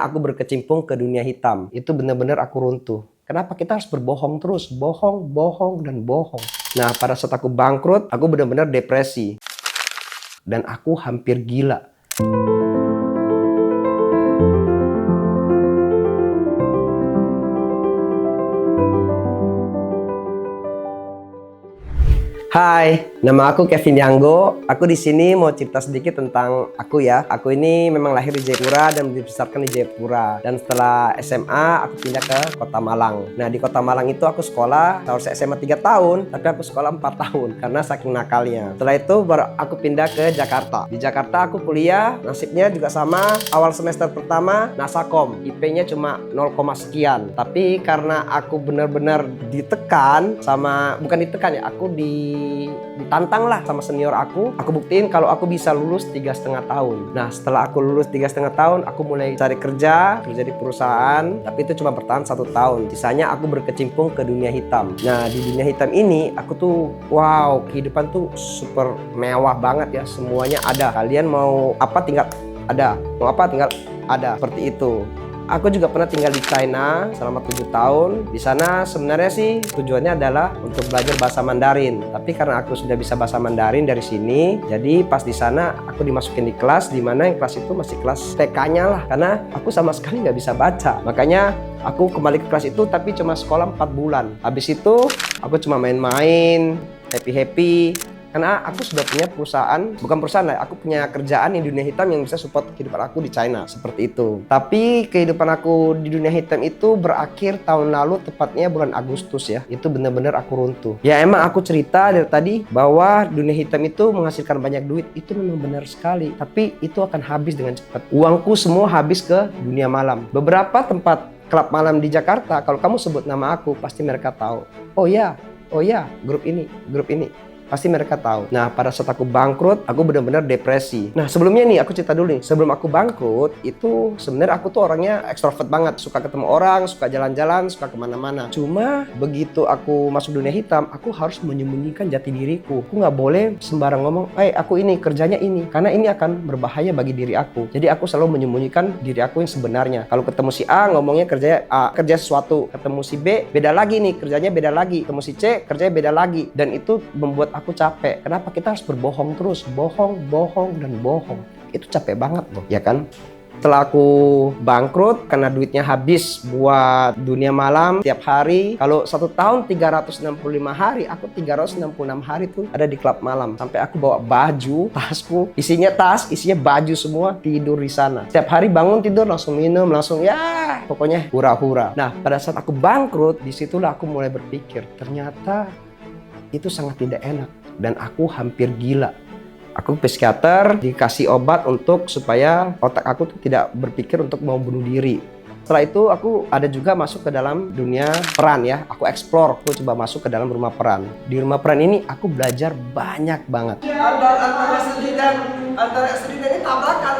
aku berkecimpung ke dunia hitam, itu benar-benar aku runtuh. Kenapa kita harus berbohong terus? Bohong, bohong, dan bohong. Nah, pada saat aku bangkrut, aku benar-benar depresi. Dan aku hampir gila. Hai, nama aku Kevin Yanggo. Aku di sini mau cerita sedikit tentang aku ya. Aku ini memang lahir di Jayapura dan dibesarkan di Jayapura. Dan setelah SMA, aku pindah ke Kota Malang. Nah, di Kota Malang itu aku sekolah, seharusnya SMA 3 tahun, tapi aku sekolah 4 tahun karena saking nakalnya. Setelah itu baru aku pindah ke Jakarta. Di Jakarta aku kuliah, nasibnya juga sama. Awal semester pertama, Nasakom. IP-nya cuma 0, sekian. Tapi karena aku benar-benar ditekan sama, bukan ditekan ya, aku ditantang lah sama senior aku buktiin kalau aku bisa lulus 3,5 tahun. Nah, setelah aku lulus 3,5 tahun, aku mulai cari kerja di perusahaan, tapi itu cuma bertahan 1 tahun. Sisanya aku berkecimpung ke dunia hitam. Nah, di dunia hitam ini aku tuh wow, kehidupan tuh super mewah banget ya, semuanya ada. Kalian mau apa tinggal ada, mau apa tinggal ada, seperti itu. Aku juga pernah tinggal di China selama 7 tahun. Di sana sebenarnya sih tujuannya adalah untuk belajar bahasa Mandarin. Tapi karena aku sudah bisa bahasa Mandarin dari sini, jadi pas di sana aku dimasukin di kelas, di mana yang kelas itu masih kelas TK-nya lah. Karena aku sama sekali nggak bisa baca. Makanya aku kembali ke kelas itu tapi cuma sekolah 4 bulan. Habis itu aku cuma main-main, happy-happy. Karena aku sudah punya perusahaan, bukan perusahaan lah, aku punya kerjaan di dunia hitam yang bisa support kehidupan aku di China, seperti itu. Tapi kehidupan aku di dunia hitam itu berakhir tahun lalu, tepatnya bulan Agustus ya. Itu benar-benar aku runtuh. Ya emang aku cerita dari tadi bahwa dunia hitam itu menghasilkan banyak duit, itu memang benar sekali. Tapi itu akan habis dengan cepat. Uangku semua habis ke dunia malam. Beberapa tempat klub malam di Jakarta, kalau kamu sebut nama aku, pasti mereka tahu. Oh ya, grup ini. Pasti mereka tahu. Nah, pada saat aku bangkrut, aku benar-benar depresi. Nah, sebelumnya nih, aku cerita dulu nih. Sebelum aku bangkrut, itu sebenarnya aku tuh orangnya ekstrovert banget. Suka ketemu orang, suka jalan-jalan, suka kemana-mana. Cuma, begitu aku masuk dunia hitam, aku harus menyembunyikan jati diriku. Aku nggak boleh sembarang ngomong, aku ini, kerjanya ini. Karena ini akan berbahaya bagi diri aku. Jadi, aku selalu menyembunyikan diri aku yang sebenarnya. Kalau ketemu si A, ngomongnya kerja A, kerja sesuatu. Ketemu si B, beda lagi nih, kerjanya beda lagi. Ketemu si C, kerjanya beda lagi. Dan itu membuat aku capek. Kenapa kita harus berbohong terus? Bohong, dan bohong. Itu capek banget loh, ya kan? Setelah aku bangkrut karena duitnya habis buat dunia malam tiap hari. Kalau 1 tahun 365 hari, aku 366 hari tuh ada di klub malam. Sampai aku bawa baju, tasku, isinya tas, isinya baju semua, tidur di sana. Setiap hari bangun tidur langsung minum, langsung ya pokoknya hura-hura. Nah, pada saat aku bangkrut, disitulah aku mulai berpikir, ternyata itu sangat tidak enak dan aku hampir gila. Aku ke psikiater, dikasih obat untuk supaya otak aku tuh tidak berpikir untuk mau bunuh diri. Setelah itu aku ada juga masuk ke dalam dunia peran ya. Aku explore, aku coba masuk ke dalam rumah peran. Di rumah peran ini aku belajar banyak banget. Antara sedih dan ini tabrakan.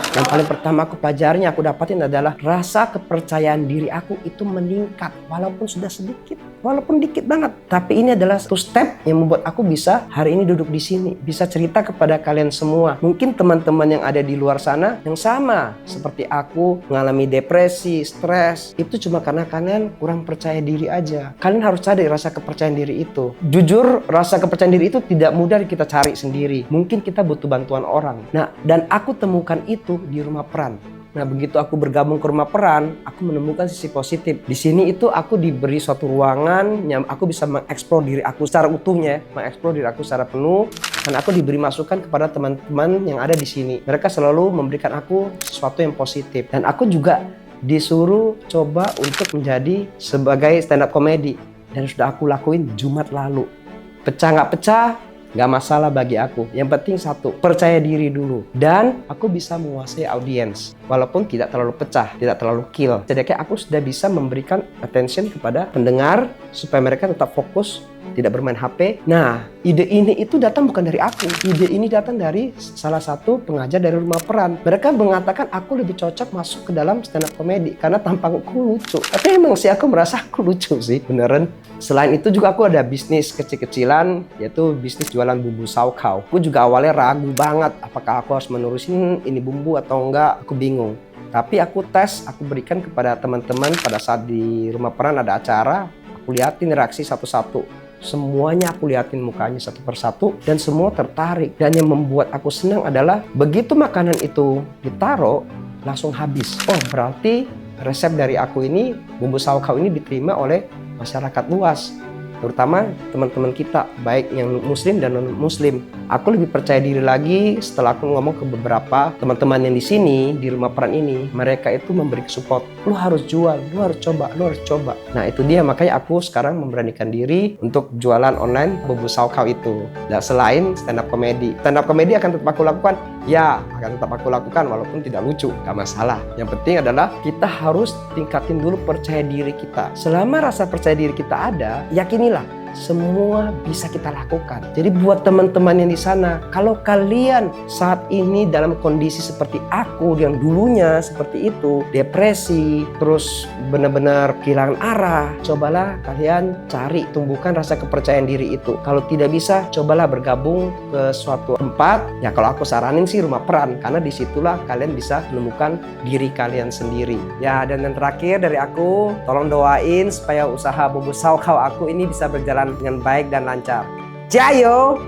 Yang paling pertama aku pelajari, aku dapatin adalah rasa kepercayaan diri aku itu meningkat walaupun sudah sedikit, walaupun dikit banget. Tapi ini adalah satu step yang membuat aku bisa hari ini duduk di sini, bisa cerita kepada kalian semua. Mungkin teman-teman yang ada di luar sana yang sama seperti aku mengalami depresi, stres, itu cuma karena kalian kurang percaya diri aja. Kalian harus cari rasa kepercayaan diri itu. Jujur, rasa kepercayaan diri itu tidak mudah kita cari sendiri. Mungkin kita butuh bantuan orang. Nah, dan aku temukan itu di rumah peran. Nah, begitu aku bergabung ke rumah peran, aku menemukan sisi positif. Di sini itu aku diberi suatu ruangan yang aku bisa mengeksplor diri aku secara utuhnya, mengeksplor diri aku secara penuh. Dan aku diberi masukan kepada teman-teman yang ada di sini. Mereka selalu memberikan aku sesuatu yang positif. Dan aku juga disuruh coba untuk menjadi sebagai stand up comedy. Dan sudah aku lakuin Jumat lalu. Pecah nggak pecah, nggak masalah bagi aku. Yang penting satu, percaya diri dulu. Dan aku bisa menguasai audiens. Walaupun tidak terlalu pecah, tidak terlalu kill. Jadi aku sudah bisa memberikan attention kepada pendengar supaya mereka tetap fokus, tidak bermain HP. Nah, ide ini itu datang bukan dari aku. Ide ini datang dari salah satu pengajar dari rumah peran. Mereka mengatakan aku lebih cocok masuk ke dalam stand up comedy karena tampangku lucu. Tapi emang sih aku merasa aku lucu sih, beneran. Selain itu juga aku ada bisnis kecil-kecilan, yaitu bisnis jualan bumbu saukau. Aku juga awalnya ragu banget apakah aku harus menerusin ini bumbu atau enggak. Aku bingung. Tapi aku tes, aku berikan kepada teman-teman pada saat di rumah peran ada acara, aku liatin reaksi satu-satu. Semuanya aku liatin mukanya satu persatu dan semua tertarik. Dan yang membuat aku senang adalah begitu makanan itu ditaruh langsung habis. Oh, berarti resep dari aku ini, bumbu saokau ini diterima oleh masyarakat luas. Terutama teman-teman kita, baik yang muslim dan non-muslim. Aku lebih percaya diri lagi setelah aku ngomong ke beberapa teman-teman yang di sini, di rumah peran ini. Mereka itu memberi support. Lu harus jual, lu harus coba, lu harus coba. Nah itu dia, makanya aku sekarang memberanikan diri untuk jualan online bumbu saokau itu. Nah selain stand up comedy. Stand up comedy akan tetap aku lakukan. Ya, akan tetap aku lakukan walaupun tidak lucu, gak masalah. Yang penting adalah kita harus tingkatin dulu percaya diri kita. Selama rasa percaya diri kita ada, yakinilah semua bisa kita lakukan. Jadi buat teman-teman yang di sana, kalau kalian saat ini dalam kondisi seperti aku yang dulunya seperti itu, depresi, terus benar-benar kehilangan arah, cobalah kalian cari, tumbuhkan rasa kepercayaan diri itu. Kalau tidak bisa, cobalah bergabung ke suatu tempat. Ya kalau aku saranin sih rumah peran, karena disitulah kalian bisa menemukan diri kalian sendiri. Ya, dan yang terakhir dari aku, tolong doain supaya usaha bumbu saokau aku ini bisa berjalan dengan baik dan lancar. Jayo!